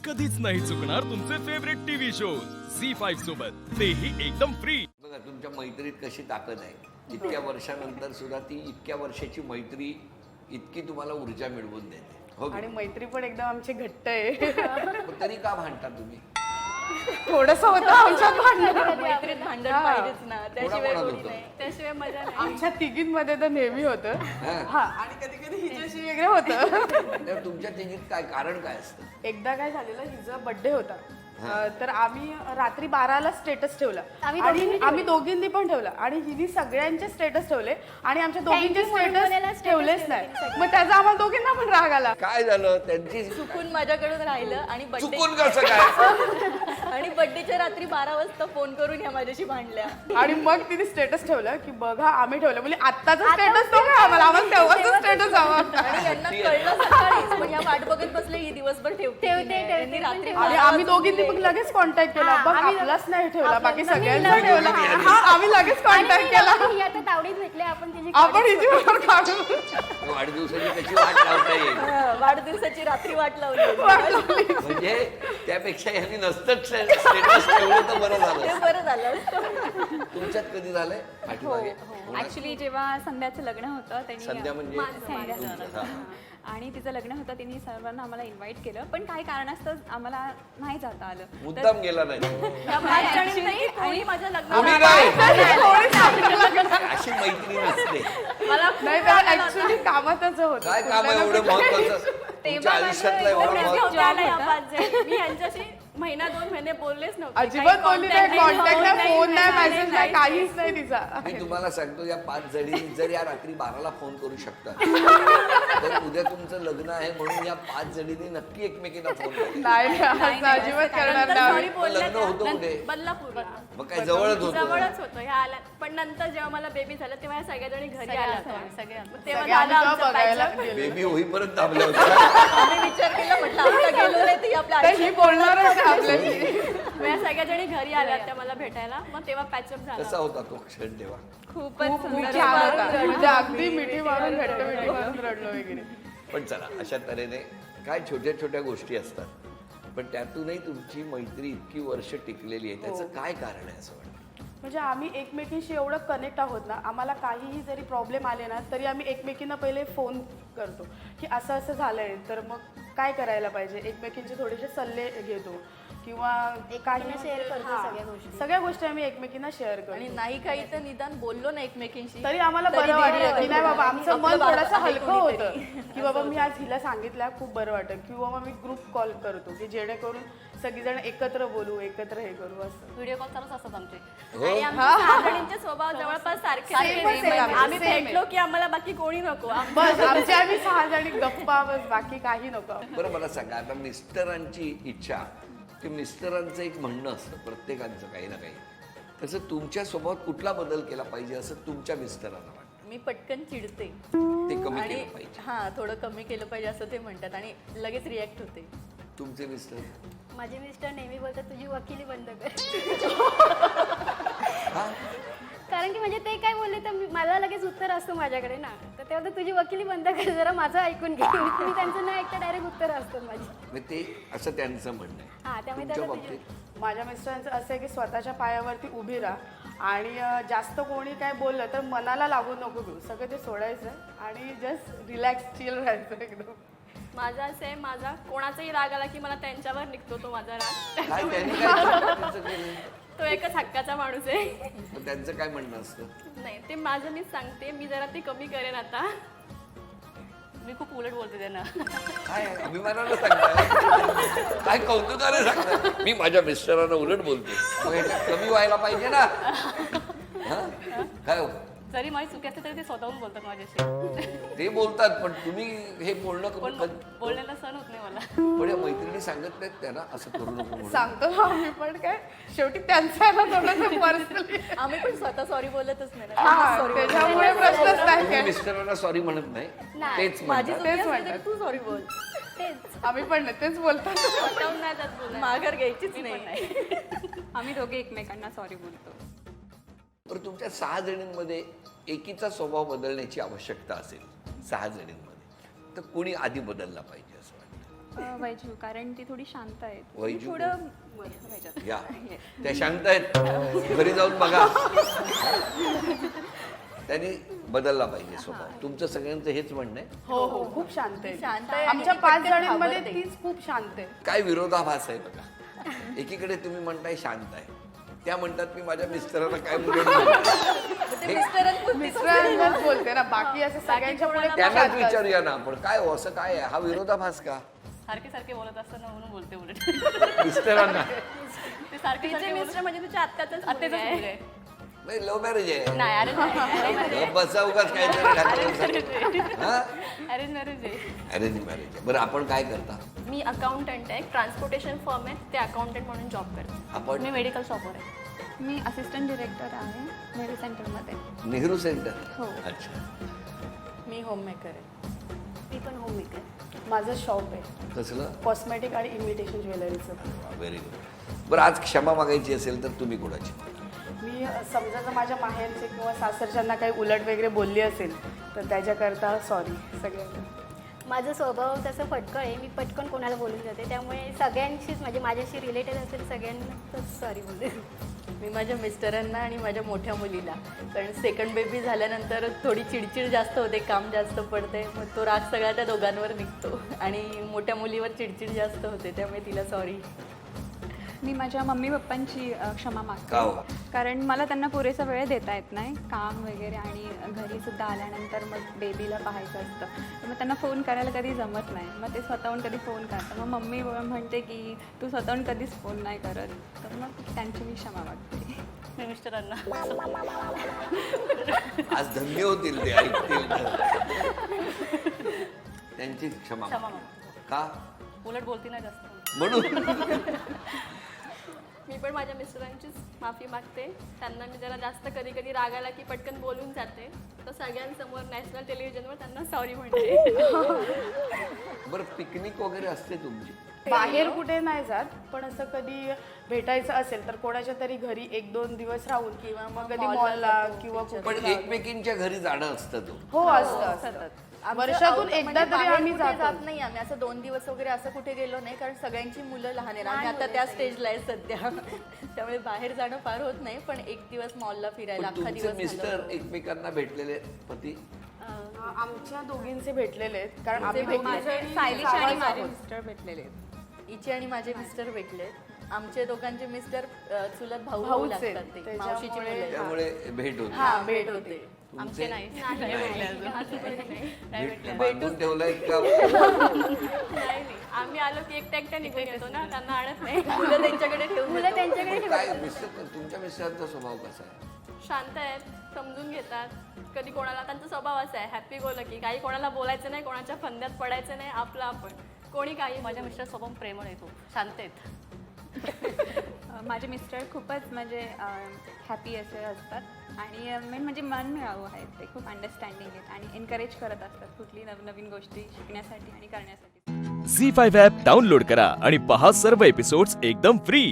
कधीच नाही चुकणार तुमचे फेवरेट टीव्ही शोज झी5 सोबत, तेही एकदम फ्री. बघा तुमच्या मैत्रीत कशी ताकद आहे. इतक्या वर्षानंतर सुद्धा ती इतक्या वर्षाची मैत्री इतकी तुम्हाला ऊर्जा मिळवून देते. हो की आणि नाही? मैत्री पण एकदम आमची घट्ट आहे. पण तरी का भांडता तुम्ही? थोडंसं होतं आमच्यात भांडण. मैत्रीत भांडण हा. पाहिजेच ना, त्याशिवाय कोणाकोणात कोणी होतं? नाही, त्याशिवाय मजा नाही. आमच्या तिघींमध्ये तर नेहमी होतं. हा आणि कधी कधी हिच्याशी वेगळं होतं. तर तुमच्या तिघीत काय कारण काय असतं? एकदा काय झालेलं, हिचा बर्थडे होता. तर आम्ही रात्री 12ला स्टेटस ठेवला आम्ही आणि दोघींनी आम्ही दोघींनी पण ठेवला आणि हिने सगळ्यांचे स्टेटस ठेवले आणि आमच्या दोघींचे you म्हणून बोलायला स्टेटस status ठेवलेच ठेवले नाही. मग त्याचा आम्हाला दोघींना पण राग आला. काय झालं त्यांची? चुकून माझ्याकडून राहिलं आणि बर्थडे चुकून कसं काय? आणि बर्थडेच्या रात्री 12 वाजता फोन करून ह्या माझ्याशी भांडल्या. आणि मग तिने स्टेटस ठेवलं की बघा आम्ही ठेवलं, म्हणजे आत्ताचा स्टेटस तो काय आम्हाला तेव्हाचा स्टेटस हवा. आणि यांना कळलं सकाळीच, पण या वाट बघत बसले ही दिवसभर ठेवते ठेवते, यांनी रात्री ठेवते. आणि 12 आम्ही दोघींनी वाजून मग लगेच कॉन्टॅक्ट केला. हा, बघ आम्ही- आपलाच नाही ठेवला, बाकी आपला- सगळ्यांचा आम्ही ठेवला. दोघींनी हा आम्ही लगेच कॉन्टॅक्ट केला. ही आता तावडीत भेटले आपण तिची आपण हिची बरोबर काढू. वाढदिवसाची कशी वाट लावता येईल? वाढदिवसाची रात्री वाट लावली. म्हणजे त्यापेक्षा यांनी नसतंच स्टेटस ठेवलं तर बरं ते झालं. बरं झालं. तुमच्यात कधी झालंय पाठीमागे? ऍक्च्युली जेव्हा संध्याचं लग्न होतं त्यांनी संध्या म्हणजे संध्या. तुमचं, हा. आणि तिचं लग्न होतं, तिने सर्वांना आम्हाला इन्व्हाइट केलं, पण काही कारणास्तव आम्हाला नाही जाता आलं. मुद्दाम गेला नाही. या 5 जणींपैकी कोणी माझ्या कोणी लग्नाला नाही. अशी मैत्री नसते. मला नाही तर ऍक्च्युली कामातच होतं. काय काम आहे एवढं महत्वाचं तुमच्या आयुष्यातलं एवढं महत्वाचं? मी यांच्याशी महिना 2 महिने बोललेच नव्हते. अजिबात बोलली नाही, कॉन्टॅक्ट नाही, फोन नाही, काही मेसेज नाही, काहीच नाही तिचा. मी तुम्हाला सांगतो या 5 जणी जर या रात्री 12ला फोन करू शकतात तर उद्या तुमचं लग्न आहे म्हणून या 5 जणींनी नक्की एकमेकींना फोन करेल. नाही असं अजिबात करणार नंतर नाही. सॉरी बोलल्या लग्न होतं त्या. कुठे? बदलापूरला. मग काय जवळच होतं. जवळच होतं ह्या आल्या, पण नंतर जेव्हा मला बेबी झालं तेव्हा या सगळ्या जणी घरी आल्या होत्या. मग तेव्हा सगळे आम्ही झालं तेव्हा आमचं बघायला patch up. गेलो. बेबी होईपर्यंत थांबल्या होत्या. आम्ही विचार केला, म्हटलं आता गेलो नाही ती आपल्या तर आयुष्यात. ही बोलणारच आहे आपल्याशी. मग या सगळ्या जणी घरी आल्या त्या मला भेटायला, मग तेव्हा पॅचअप झाला. कसा होता तो क्षण तेव्हा? खूपच खूप सुंदर छान होतं. होता, म्हणजे अगदी मिठी मारून घट्ट मिठी मारून रडलो वगैरे. पण चला अशा तऱ्हेने काय छोट्या छोट्या गोष्टी असतात पण त्यातूनही तुमची मैत्री इतकी वर्ष टिकलेली आहे त्याचं काय कारण आहे असं वाटतं? म्हणजे आम्ही एकमेकींशी एवढं कनेक्ट आहोत ना, आम्हाला काहीही जरी प्रॉब्लेम आले ना तरी आम्ही एकमेकींना पहिले फोन करतो की असं असं झालंय तर मग काय करायला पाहिजे, एकमेकींचे थोडेसे सल्ले घेतो किंवा काही share करतो हा, सगळ्या गोष्टी. सगळ्या गोष्टी आम्ही एकमेकींना शेअर आणि करतो. नाही काही तर निदान बोललो ना एकमेकींशी तरी आम्हाला तरी बरं वाटलं दिलं की नाही बाबा, आणि आमचं आपलं मन बाळ थोडंसं आहे हलकं कोणीतरी. होतं की बाबा मी आज हिला सांगितलं खूप बरं वाटतं, किंवा मग मी ग्रुप कॉल करतो की जेणेकरून सगळीजण एकत्र बोलू, एकत्र हे करू असं. व्हिडिओ कॉल चालूच असतात आमचे. हो? आणि आमच्या 6 जणींचे स्वभाव जवळपास सारखे Same आहे, same आहे, आम्ही same आहे. भेटलो की आम्हाला बाकी कोणी नको. बस आमच्या आम्ही 6 जणी गप्पा, बस बाकी काही नको. बरं मला सांगा आता मिस्टरांची इच्छा की मिस्टरांचं एक म्हणणं असतं प्रत्येकाचं काही ना काही, तसं तुमच्या स्वभावात कुठला बदल केला पाहिजे असं तुमच्या मिस्टरांना वाटतं? मी पटकन चिडते ते कमी आणि केलं पाहिजे. हा थोडं कमी केलं पाहिजे असं ते म्हणतात आणि लगेच रिॲक्ट होते. तुमचे मिस्टर? माझे मिस्टर नेहमी बोलतात तुझी वकिली बंद कर. हा कारण की म्हणजे ते काय बोलले तर मला लगेच उत्तर असतं माझ्याकडे ना, तर तेव्हा तर तुझी वकिली बंद कर, जरा माझं ऐकून घे. मी त्यांचं नाही ऐकता डायरेक्ट उत्तर असतं माझी. मग ते असं त्यांचं म्हणणं आहे. हा त्यामुळे तुमच्या त्याला बाबतीत माझ्या मिस्टरांचं असं आहे की स्वतःच्या पायावरती उभी राहा आणि जास्त कोणी काय बोललं तर मनाला लागू नको घेऊ, सगळं ते सोडायचं आणि जस्ट रिलॅक्स चिल राहायचं एकदम. माझा असं आहे, माझा कोणाचाही राग आला की मला त्यांच्यावर निघतो तो माझा राग. काय त्यांनी काय चुकीचं केलं? तो एकच हक्काचा माणूस आहे. मग त्यांचं काय म्हणणं असतं? नाही ते माझं मीच सांगते, मी जरा ते कमी करेन आता. मी खूप उलट बोलते त्यांना. काय अभिमानानं सांगताय, काय कौतुकाने सांगताय? मी माझ्या मिस्टरांना उलट बोलते, मग ह्याच्यात कमी व्हायला पाहिजे ना. हा? काय हो? जरी माझी चुकी असते तरी ते स्वतःहून बोलतात माझ्याशी. ते बोलतात पण तुम्ही हे बोलणं पण कमी बोलण्याला सण होत नाही मला. पण या मैत्रिणी सांगत नाहीत त्यांना असं करू नको म्हणून. सांगतो ना आम्ही, पण काय शेवटी त्यांचं आहे ना थोडंसं पर्सनली. आम्ही पण स्वतः सॉरी बोलतच नाही ना. हा त्याच्यामुळे प्रश्नच नाही तुम्ही काय. मिस्टरांना सॉरी म्हणत नाही, तेच माझी म्हणतात. चुकी तेच असली म्हणतात. तरी तू सॉरी बोल. तेच आम्ही पण नाही, तेच बोलतात. स्वतःहून नाही जात बोलायला. माघार घ्यायचीच नाही. आम्ही दोघे एकमेकांना सॉरी बोलतो. तर तुमच्या 6 जणींमध्ये एकीचा स्वभाव बदलण्याची आवश्यकता असेल 6 जणींमध्ये, तर कोणी आधी बदलला पाहिजे असं वाटतं? वैजू, कारण ती थोडी शांत आहे. ती वैजू थोडं या त्या शांत आहेत, घरी जाऊन बघा. त्यांनी बदलला पाहिजे स्वभाव. तुमचं सगळ्यांचं हेच म्हणणं आहे. हो हो खूप शांत आहे. शांत आहे आमच्या आणि 5 पटकन जणींमध्ये घाबरते. तीच खूप शांत आहे. काय विरोधाभास आहे बघा. एकीकडे तुम्ही म्हणताय शांत आहे, त्या म्हणतात मी माझ्या मिस्टरांना काय ते मिस्टरांपुरतीच मिस्टरांनाच बोलते ना, बाकी असं सगळ्यांच्या पुढे खूप त्यांनाच शांत असते. विचारूया ना आपण काय हो, असं काय आहे? हा विरोधाभास का सारखे सारखे बोलत असताना म्हणून बोलते उलट. मिस्टरांना? ते सारखे तिचे सारखे मिस्टर म्हणजे तुझ्या आत्याचाच मुलगा आहे. नाही लव्ह मॅरेज आहे. नाही अरेंज गप्प बसा उगाच काहीतरी ढकलून. हा अरेंज मॅरेज आहे. अरेंज मॅरेज आहे. बरं आपण काय करता? मी अकाउंटंट आहे, ट्रान्सपोर्टेशन फर्म आहे, ते अकाउंटंट म्हणून जॉब करते. आपण मी मेडिकल शॉपवर आहे. मी असिस्टंट डिरेक्टर आहे नेहरू सेंटरमध्ये. नेहरू सेंटर. हो. अच्छा. मी होममेकर आहे. मी पण होम मेकर. माझं शॉप आहे कसलं? कॉस्मेटिक आणि इमिटेशन ज्वेलरीचं. Very good. बरं आज क्षमा मागायची असेल तर तुम्ही कोणाची? मी समजा जर माझ्या माहेरचे किंवा सासरच्यांना काही उलट वगैरे बोलली असेल तर त्याच्याकरता सॉरी सगळ्यांना. माझा स्वभाव तसं फटकळ आहे, मी पटकन कोणाला बोलून जाते, त्यामुळे सगळ्यांशीच म्हणजे माझ्याशी रिलेटेड असेल सगळ्यांना सॉरी बोलते. मी माझ्या मिस्टरांना आणि माझ्या मोठ्या मुलीला, कारण सेकंड बेबी झाल्यानंतर थोडी चिडचिड जास्त होते, काम जास्त पडते, मग तो राग सगळा त्या दोघांवर निघतो आणि मोठ्या मुलीवर चिडचिड जास्त होते, त्यामुळे तिला सॉरी. मी माझ्या मम्मी पप्पांची क्षमा का हो? मागते, कारण मला त्यांना पुरेसा वेळ देता येत नाही, काम वगैरे, आणि घरी सुद्धा आल्यानंतर मग बेबीला पाहायचं असतं, तर मग त्यांना फोन करायला कधी जमत नाही. मग ते स्वतःहून कधी फोन करतात, मग मम्मी म्हणते की तू स्वतःहून कधीच फोन नाही करत, तर मग त्यांची मी क्षमा मागते. मी मिस्टरांना आज धन्य होतील ते ऐकतील तर. त्यांची क्षमा क्षमा मागा. मागते. का? उलट बोलती नाही जास्त. म्हणून मी पण माझ्या मिस्टरांचीच माफी मागते. त्यांना मी जरा जास्त कधी कधी राग आला की पटकन बोलून जाते, तर सगळ्यांसमोर नॅशनल टेलिव्हिजनवर त्यांना सॉरी म्हणते. बरं पिकनिक वगैरे असते तुमची? बाहेर कुठे नाही जात, पण असं कधी भेटायचं असेल तर कोणाच्या तरी घरी 1-2 दिवस राहून किंवा मग कधी मॉलला किंवा पण कुठे एकमेकींच्या घरी जाणं असतं तो. हो असतं. वर्षातून एकदा तरी आम्ही जात जातो. नाही. आम्ही असं 2 दिवस वगैरे असं कुठे गेलो नाही, कारण सगळ्यांची मुलं लहान आहेत. आम्ही आता त्या स्टेजला आहे सध्या, त्यामुळे बाहेर जाणं फार होत नाही. पण एक दिवस मॉलला फिरायला पण अख्खा तुमचे दिवस मिस्टर घालवतो. एकमेकांना भेटलेले पती? आमच्या दोघींचे भेटलेले आहेत, कारण आम्ही भेटले. दोघीजणी सायलीचे आणि जावंच माझे आहोत. मिस्टर भेटलेले. हिचे आणि माझे मिस्टर भेटले. आमचे दोघांचे मिस्टर चुलत भाऊ भाऊच लागतात, आहेत. ते मावशीची मुलं त्याच्यामुळे- आहेत. त्यामुळे भेट होती. हा भेट होते. आमचे नाही नाही भेटले अजून. नाही भेटले. बांधून ठेवलाय का? नाही नाही, आम्ही आलो की एकट्या एकट्या निघून येतो ना, त्यांना आणत नाही. मुलं त्यांच्याकडे ठेवून मुलं देतो. त्यांच्याकडे पण काय मिस्टर तुमच्या मिस्टरांचा स्वभाव कसा आहे? शांत आहेत, समजून घेतात. कधी कोणाला त्यांचा स्वभाव असा आहे हॅपी गो लकी, काही कोणाला बोलायचं नाही, कोणाच्या फंद्यात पडायचं नाही, आपलं आपण. कोणी काही. माझ्या मिस्टर स्वभाव प्रेमळ येतो, शांत आहेत. माझे मिस्टर खूपच म्हणजे हॅपी असे असतात, आणि मेन म्हणजे मन मिळावं आहेत. ते खूप अंडरस्टँडिंग आहेत आणि एनकरेज करत असतात कुठली नवनवीन गोष्टी शिकण्यासाठी आणि करण्यासाठी. झी5 ॲप डाउनलोड करा आणि पहा सर्व एपिसोड्स एकदम फ्री.